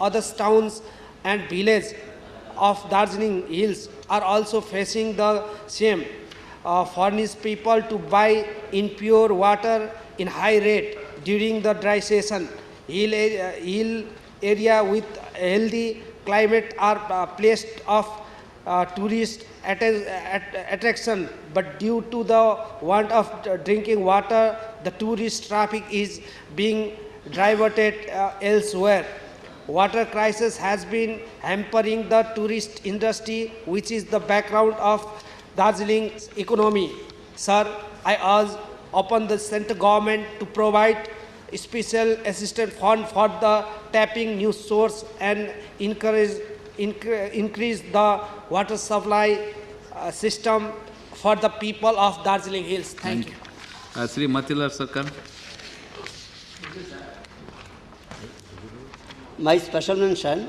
other towns and villages of Darjeeling Hills are also facing the same. Furnish people to buy impure water in high rate during the dry season. Hill area with healthy climate are placed of tourist attraction, but due to the want of drinking water, the tourist traffic is being diverted elsewhere. Water crisis has been hampering the tourist industry, which is the background of Darjeeling's economy. Sir, I urge upon the central government to provide special assistance fund for the tapping new source and increase the water supply system for the people of Darjeeling Hills. Thank you. Sri Matilar Sarkar. My special mention